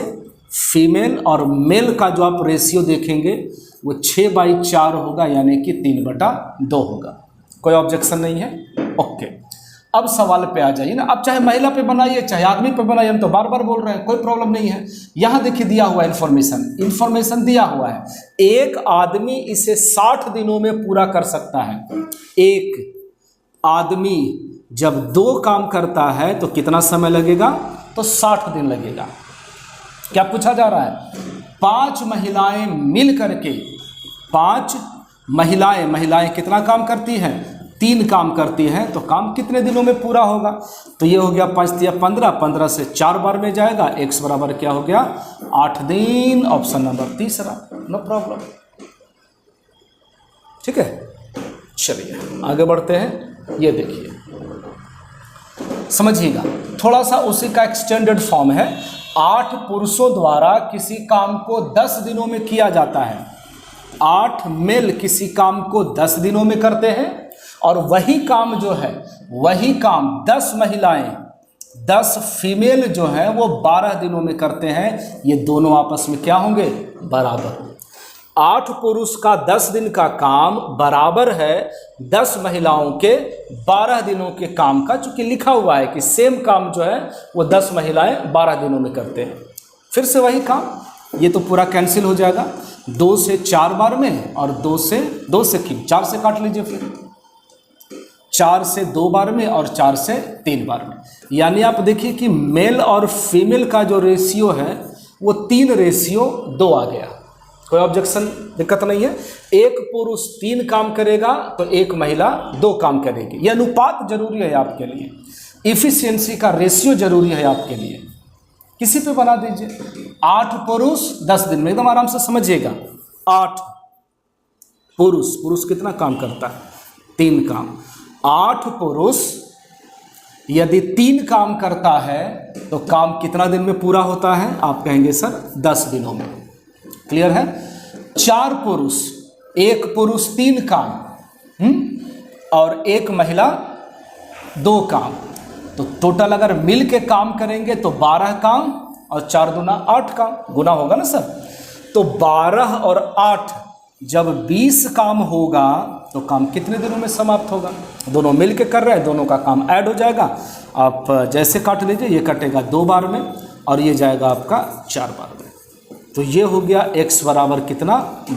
फीमेल और मेल का जो आप रेशियो देखेंगे वो 6/4 होगा, यानी कि 3/2 होगा। कोई ऑब्जेक्शन नहीं है? ओके, अब सवाल पे आ जाइए ना। अब चाहे महिला पे बनाइए चाहे आदमी पे बनाइए, हम तो बार बार बोल रहे हैं, कोई प्रॉब्लम नहीं है। यहाँ देखिए दिया हुआ इन्फॉर्मेशन दिया हुआ है, एक आदमी इसे 60 दिनों में पूरा कर सकता है। एक आदमी जब 2 काम करता है तो कितना समय लगेगा? तो 60 दिन लगेगा। क्या पूछा जा रहा है? 5 महिलाएं मिल करके, 5 महिलाएं कितना काम करती हैं? 3 काम करती हैं, तो काम कितने दिनों में पूरा होगा? तो ये हो गया 5 या 15, 15 से 4 बार में जाएगा, x बराबर क्या हो गया? 8 दिन। ऑप्शन नंबर तीसरा, नो प्रॉब्लम, ठीक है? चलिए आगे बढ़ते हैं। ये देखिए, समझिएगा, थोड़ा सा उसी का एक्सटेंडेड फॉर्म है। 8 पुरुषों द्वारा किसी काम को 10 दिनों में किया जाता है। 8 मेल किसी काम को 10 दिनों में करते हैं, और वही काम जो है, वही काम 10 महिलाएं, 10 फीमेल जो है वो 12 दिनों में करते हैं। ये दोनों आपस में क्या होंगे? बराबर। 8 पुरुष का 10 दिन का काम बराबर है 10 महिलाओं के 12 दिनों के काम का, चूंकि लिखा हुआ है कि सेम काम जो है वो 10 महिलाएं 12 दिनों में करते हैं। फिर से वही काम, ये तो पूरा कैंसिल हो जाएगा। 2 से 4 बार में, और 2 से क्यों, 4 से काट लीजिए, फिर 4 से 2 बार में, और 4 से 3 बार में। यानी आप देखिए कि मेल और फीमेल का जो रेशियो है वो 3:2 आ गया। कोई ऑब्जेक्शन, दिक्कत नहीं है। एक पुरुष 3 काम करेगा तो एक महिला 2 काम करेगी। यह अनुपात जरूरी है आपके लिए, इफिशियंसी का रेशियो जरूरी है आपके लिए। किसी पे बना दीजिए, 8 पुरुष 10 दिन में, एकदम आराम से समझिएगा। 8 पुरुष कितना काम करता है? 3 काम। 8 पुरुष यदि 3 काम करता है तो काम कितना दिन में पूरा होता है? आप कहेंगे सर 10 दिनों में। क्लियर है? 4 पुरुष, एक पुरुष 3 काम और एक महिला 2 काम, तो टोटल अगर मिल के काम करेंगे तो 12 काम, और 4 दूना 8 काम, गुना होगा ना सर। तो 12 और 8 जब 20 काम होगा तो काम कितने दिनों में समाप्त होगा? दोनों मिल के कर रहे हैं, दोनों का काम ऐड हो जाएगा। आप जैसे काट लीजिए, ये कटेगा 2 बार में और ये जाएगा आपका 4 बार में। तो ये हो गया x बराबर कितना?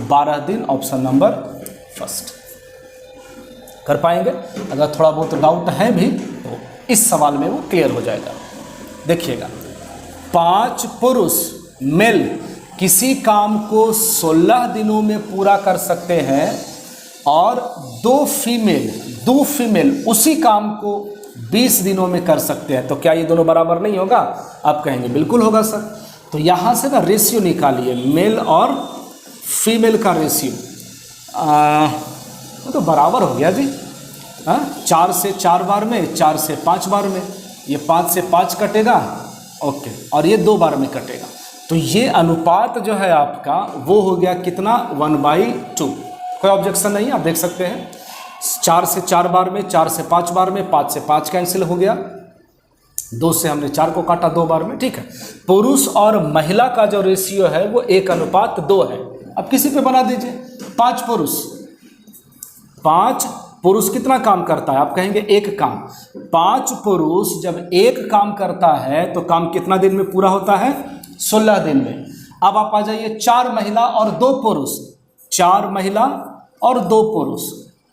12 दिन। Option number first. कर पाएंगे? अगर थोड़ा बहुत डाउट है भी तो इस सवाल में वो क्लियर हो जाएगा। देखिएगा, 5 पुरुष मेल किसी काम को 16 दिनों में पूरा कर सकते हैं, और 2 फीमेल उसी काम को 20 दिनों में कर सकते हैं। तो क्या ये दोनों बराबर नहीं होगा? आप कहेंगे बिल्कुल होगा सर। तो यहाँ से ना रेशियो निकालिए, मेल और फीमेल का रेशियो, वो तो बराबर हो गया जी। 4 से 4 बार में, 4 से 5 बार में, ये 5 से 5 कटेगा, ओके, और ये 2 बार में कटेगा। तो ये अनुपात जो है आपका वो हो गया कितना? 1/2। कोई ऑब्जेक्शन नहीं, आप देख सकते हैं। 4 से 4 बार में, 4 से 5 बार में, 5 से 5 कैंसिल हो गया, 2 से हमने 4 को काटा 2 बार में, ठीक है। पुरुष और महिला का जो रेशियो है वो 1:2 है। अब किसी पे बना दीजिए, 5 पुरुष कितना काम करता है, आप कहेंगे एक काम। 5 पुरुष जब एक काम करता है तो काम कितना दिन में पूरा होता है, 16 दिन में। अब आप आ जाइए 4 महिला और 2 पुरुष, 4 महिला और 2 पुरुष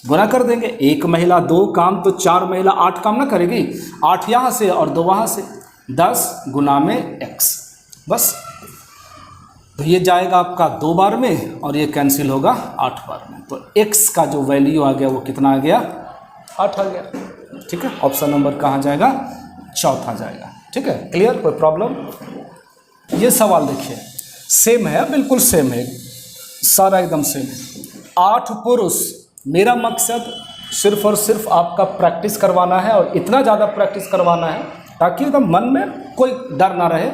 गुना कर देंगे, 1 महिला 2 काम तो 4 महिला 8 काम ना करेगी, 8 यहाँ से और 2 वहाँ से, 10 गुना में x, बस। तो ये जाएगा आपका 2 बार में और ये कैंसिल होगा 8 बार में। तो x का जो वैल्यू आ गया वो कितना आ गया, 8 आ गया, ठीक है। ऑप्शन नंबर कहाँ जाएगा, चौथा जाएगा, ठीक है। क्लियर, कोई प्रॉब्लम? ये सवाल देखिए, सेम है, बिल्कुल सेम है, सारा एकदम सेम है। 8 पुरुष, मेरा मकसद सिर्फ और सिर्फ आपका प्रैक्टिस करवाना है और इतना ज़्यादा प्रैक्टिस करवाना है ताकि एकदम मन में कोई डर ना रहे,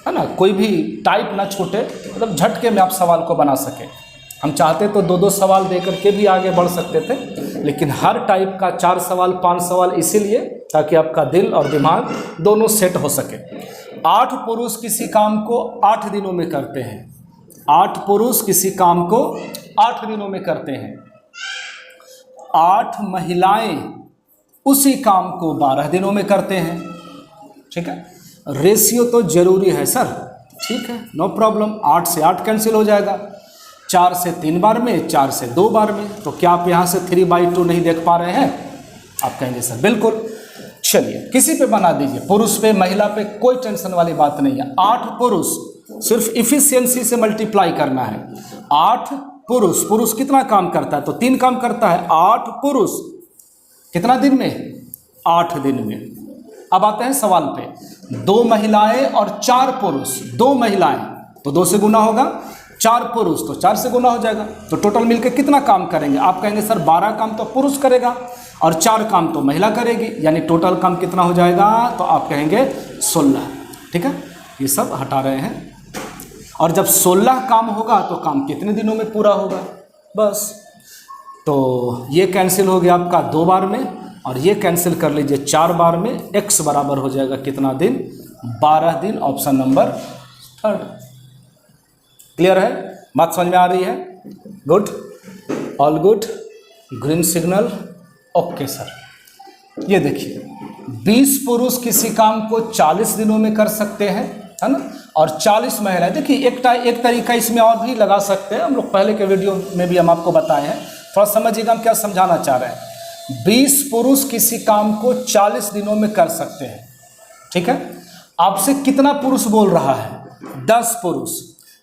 है ना, कोई भी टाइप ना छूटे, मतलब झटके में आप सवाल को बना सके। हम चाहते तो 2-2 सवाल दे करके भी आगे बढ़ सकते थे, लेकिन हर टाइप का 4 सवाल 5 सवाल इसीलिए ताकि आपका दिल और दिमाग दोनों सेट हो सके। 8 पुरुष किसी काम को 8 दिनों में करते हैं, 8 पुरुष किसी काम को 8 दिनों में करते हैं, 8 महिलाएं उसी काम को 12 दिनों में करते हैं, ठीक है। रेशियो तो जरूरी है सर, ठीक है, नो प्रॉब्लम। 8 से 8 कैंसिल हो जाएगा, 4 से 3 बार में, 4 से 2 बार में। तो क्या आप यहाँ से 3/2 नहीं देख पा रहे हैं, आप कहेंगे सर बिल्कुल। चलिए किसी पे बना दीजिए, पुरुष पे महिला पे कोई टेंशन वाली बात नहीं है। 8 पुरुष, सिर्फ इफिशियंसी से मल्टीप्लाई करना है। 8 पुरुष, पुरुष कितना काम करता है, तो 3 काम करता है। 8 पुरुष कितना दिन में, 8 दिन में। अब आते हैं सवाल पे, 2 महिलाएं और 4 पुरुष, 2 महिलाएं तो 2 से गुना होगा, 4 पुरुष तो 4 से गुना हो जाएगा, तो टोटल मिलकर कितना काम करेंगे। आप कहेंगे सर 12 काम तो पुरुष करेगा और 4 काम तो महिला करेगी, यानी टोटल काम कितना हो जाएगा, तो आप कहेंगे 16, ठीक है। ये सब हटा रहे हैं। और जब 16 काम होगा तो काम कितने दिनों में पूरा होगा, बस। तो ये कैंसिल हो गया आपका 2 बार में और ये कैंसिल कर लीजिए 4 बार में। x बराबर हो जाएगा कितना दिन, 12 दिन, ऑप्शन नंबर 3। क्लियर है, बात समझ में आ रही है? Good, all good, green signal, okay sir. ये देखिए 20 पुरुष किसी काम को 40 दिनों में कर सकते हैं, है ना, और 40 महिलाएं। देखिए एक तरीका इसमें और भी लगा सकते हैं, हम लोग पहले के वीडियो में भी हम आपको बताए हैं, थोड़ा समझिएगा हम क्या समझाना चाह रहे हैं। 20 पुरुष किसी काम को 40 दिनों में कर सकते हैं, ठीक है। आपसे कितना पुरुष बोल रहा है, 10 पुरुष।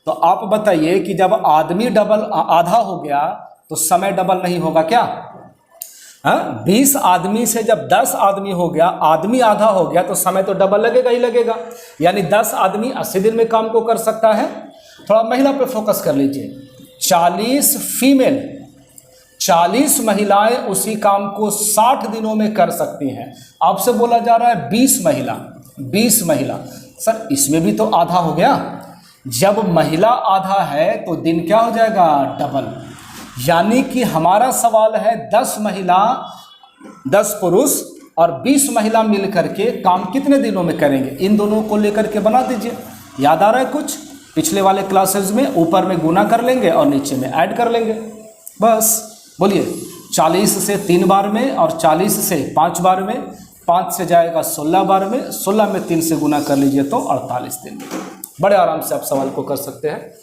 तो आप बताइए कि जब आदमी डबल आधा हो गया तो समय डबल नहीं होगा क्या? हाँ, 20 आदमी से जब 10 आदमी हो गया, आदमी आधा हो गया, तो समय तो डबल लगेगा ही लगेगा। यानी 10 आदमी 80 दिन में काम को कर सकता है। थोड़ा महिला पे फोकस कर लीजिए, 40 फीमेल, 40 महिलाएं उसी काम को 60 दिनों में कर सकती हैं। आपसे बोला जा रहा है 20 महिला, 20 महिला। सर इसमें भी तो आधा हो गया। जब महिला आधा है तो दिन क्या हो जाएगा, डबल। यानी कि हमारा सवाल है 10 महिला, 10 पुरुष और 20 महिला मिल करके काम कितने दिनों में करेंगे। इन दोनों को लेकर के बना दीजिए। याद आ रहा है कुछ? पिछले वाले क्लासेस में ऊपर में गुना कर लेंगे और नीचे में ऐड कर लेंगे, बस। बोलिए 40 से 3 बार में और 40 से 5 बार में, 5 से जाएगा 16 बार में, 16 में 3 से गुना कर लीजिए तो 48 दिन में। बड़े आराम से आप सवाल को कर सकते हैं,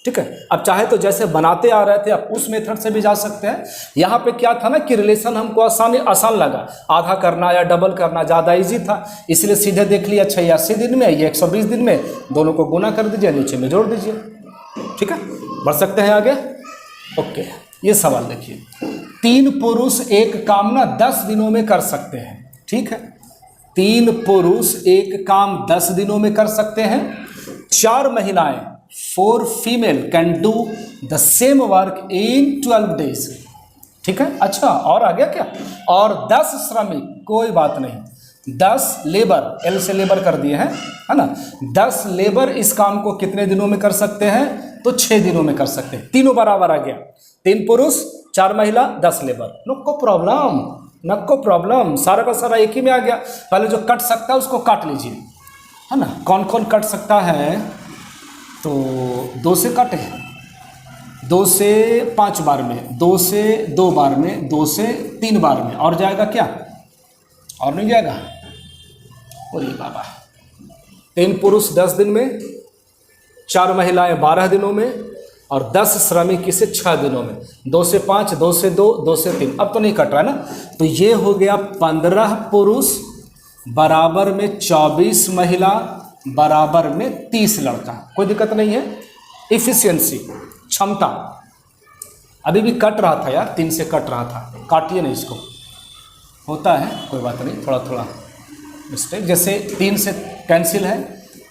ठीक है। अब चाहे तो जैसे बनाते आ रहे थे आप उस मेथड से भी जा सकते हैं। यहाँ पे क्या था ना कि रिलेशन हमको आसान लगा, आधा करना या डबल करना ज़्यादा इजी था, इसलिए सीधे देख लिया 86 दिन में, ये 120 दिन में, दोनों को गुना कर दीजिए, नीचे में जोड़ दीजिए, ठीक है। बढ़ सकते हैं आगे, ओके। ये सवाल देखिए, 3 पुरुष एक काम ना 10 दिनों में कर सकते हैं, ठीक है। 3 पुरुष एक काम 10 दिनों में कर सकते हैं। 4 महिलाएं, 4 female can do the same work in 12 days, ठीक है। अच्छा और आ गया क्या? और 10 श्रमिक, कोई बात नहीं, 10 लेबर, एल से लेबर कर दिए हैं, है ना। 10 लेबर इस काम को कितने दिनों में कर सकते हैं? तो 6 दिनों में कर सकते हैं। तीनों बराबर आ गया, 3 पुरुष 4 महिला 10 लेबर, नो प्रॉब्लम, सारा का सारा एक ही में आ गया। पहले जो कट सकता है उसको काट लीजिए, है ना। कौन कौन कट सकता है, तो 2 से कटे, 2 से 5 बार में, 2 से 2 बार में, 2 से 3 बार में, और जाएगा क्या, और नहीं जाएगा, बोलिए बाबा। 3 पुरुष 10 दिन में, 4 महिलाएं 12 दिनों में, और 10 श्रमिक इसे 6 दिनों में। 2 से 5, 2 से 2, 2 से 3, अब तो नहीं कट रहा है ना। तो ये हो गया 15 पुरुष बराबर में 24 महिला बराबर में 30 लड़का। कोई दिक्कत नहीं है। इफिशियंसी, क्षमता, अभी भी कट रहा था यार, 3 से कट रहा था, काटिए नहीं इसको, होता है कोई बात नहीं, थोड़ा थोड़ा मिस्टेक। जैसे 3 से कैंसिल है,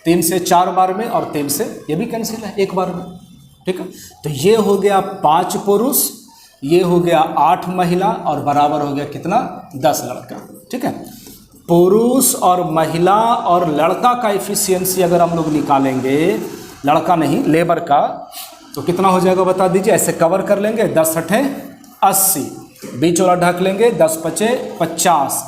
3 से 4 बार में, और 3 से ये भी कैंसिल है 1 बार में, ठीक है। तो ये हो गया 5 पुरुष, ये हो गया 8 महिला, और बराबर हो गया कितना, 10 लड़का, ठीक है। पुरुष और महिला और लड़का का इफिशियंसी अगर हम लोग निकालेंगे, लड़का नहीं लेबर का, तो कितना हो जाएगा बता दीजिए। ऐसे कवर कर लेंगे, 10 अठे 80, बीच वाला ढक लेंगे, 10 पचे 50,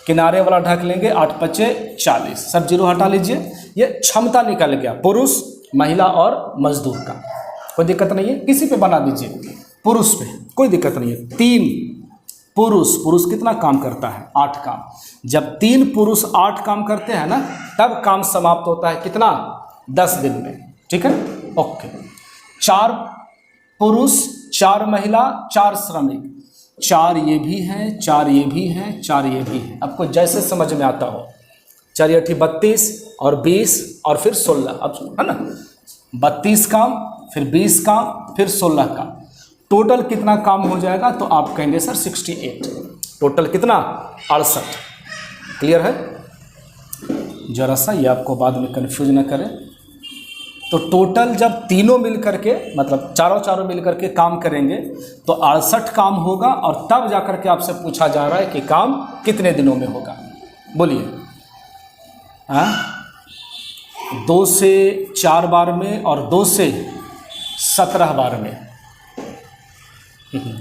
किनारे वाला ढक लेंगे, 8 पचे 40, सब जीरो हटा लीजिए। ये क्षमता निकल गया पुरुष, महिला और मजदूर का। कोई दिक्कत नहीं है, किसी पे बना दीजिए, पुरुष पे कोई दिक्कत नहीं है। 3 पुरुष कितना काम करता है, 8 काम। जब 3 पुरुष 8 काम करते हैं ना, तब काम समाप्त होता है कितना, 10 दिन में, ठीक है, ओके। 4 पुरुष 4 महिला 4 श्रमिक, 4 ये भी है, 4 ये भी है, 4 ये भी है, आपको जैसे समझ में आता हो। 4 8 32 और 20 और फिर 16, अब है ना, 32 काम, फिर 20 काम, फिर 16 काम, टोटल कितना काम हो जाएगा, तो आप कहेंगे सर 68, टोटल कितना, 68। क्लियर है, जरा सा ये आपको बाद में कंफ्यूज ना करें। तो टोटल जब तीनों मिल करके, मतलब चारों मिल करके काम करेंगे, तो 68 काम होगा, और तब जाकर के आपसे पूछा जा रहा है कि काम कितने दिनों में होगा, बोलिए। 2 से 4 बार में, और 2 से 17 बार में,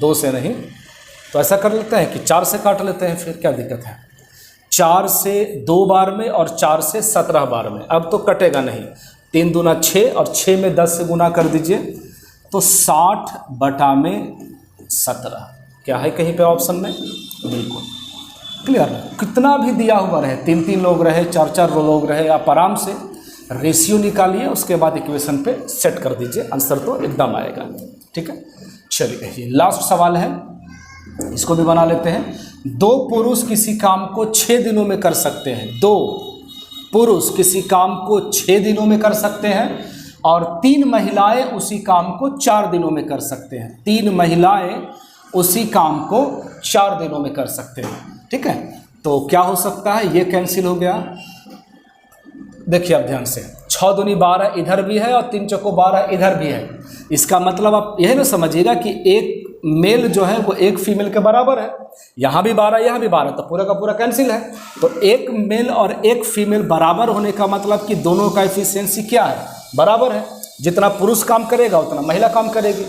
2 से नहीं, तो ऐसा कर लेते हैं कि 4 से काट लेते हैं, फिर क्या दिक्कत है। 4 से 2 बार में, और 4 से 17 बार में, अब तो कटेगा नहीं। 3 दूना 6, और 6 में 10 से गुना कर दीजिए, तो 60 बटा में 17, क्या है कहीं पे ऑप्शन में, बिल्कुल क्लियर। कितना भी दिया हुआ रहे, 3 लोग रहे, 4 लोग रहे, आप आराम से रेशियो निकालिए, उसके बाद इक्वेशन पे सेट कर दीजिए, आंसर तो एकदम आएगा, ठीक है। चलिए ये लास्ट सवाल है, इसको भी बना लेते हैं। 2 पुरुष किसी काम को 6 दिनों में कर सकते हैं, 2 पुरुष किसी काम को 6 दिनों में कर सकते हैं, और 3 महिलाएं उसी काम को 4 दिनों में कर सकते हैं। 3 महिलाएं उसी काम को 4 दिनों में कर सकते हैं, ठीक है। तो क्या हो सकता है, ये कैंसिल हो गया, देखिए आप ध्यान से, 6 दूनी 12 इधर भी है, और 3 चौको 12 इधर भी है। इसका मतलब आप यह ना समझिएगा कि एक मेल जो है वो एक फीमेल के बराबर है, यहाँ भी 12 यहाँ भी 12, तो पूरा का पूरा कैंसिल है। तो एक मेल और एक फीमेल बराबर होने का मतलब कि दोनों का एफिशिएंसी क्या है, बराबर है। जितना पुरुष काम करेगा उतना महिला काम करेगी।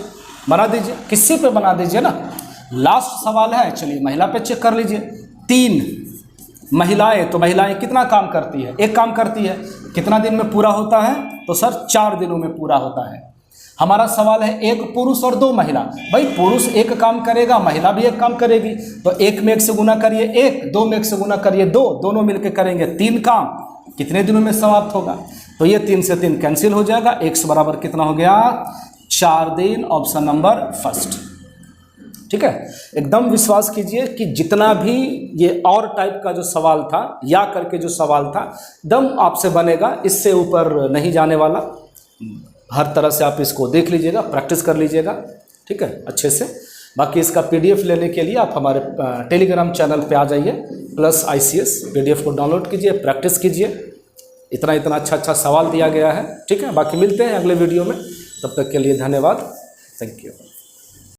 बना दीजिए, किसी पे बना दीजिए ना। लास्ट सवाल है, चलिए महिला पे चेक कर लीजिए। 3 महिलाएं, तो महिलाएं कितना काम करती है, एक काम करती है, कितना दिन में पूरा होता है, तो सर 4 दिनों में पूरा होता है। हमारा सवाल है 1 पुरुष और 2 महिला, भाई पुरुष एक काम करेगा, महिला भी एक काम करेगी, तो 1 में 1 से गुना करिए 1, 2 में 1 से गुना करिए 2, दोनों मिलकर करेंगे 3 काम, कितने दिनों में समाप्त होगा, तो ये 3 से 3 कैंसिल हो जाएगा। x बराबर कितना हो गया, 4 दिन, ऑप्शन नंबर फर्स्ट, ठीक है। एकदम विश्वास कीजिए कि जितना भी ये और टाइप का जो सवाल था, या करके जो सवाल था, एकदम आपसे बनेगा, इससे ऊपर नहीं जाने वाला। हर तरह से आप इसको देख लीजिएगा, प्रैक्टिस कर लीजिएगा, ठीक है, अच्छे से। बाकी इसका पीडीएफ लेने के लिए आप हमारे टेलीग्राम चैनल पे आ जाइए, प्लस ICS पीडीएफ को डाउनलोड कीजिए, प्रैक्टिस कीजिए। इतना अच्छा सवाल दिया गया है, ठीक है। बाकी मिलते हैं अगले वीडियो में, तब तक के लिए धन्यवाद, थैंक यू।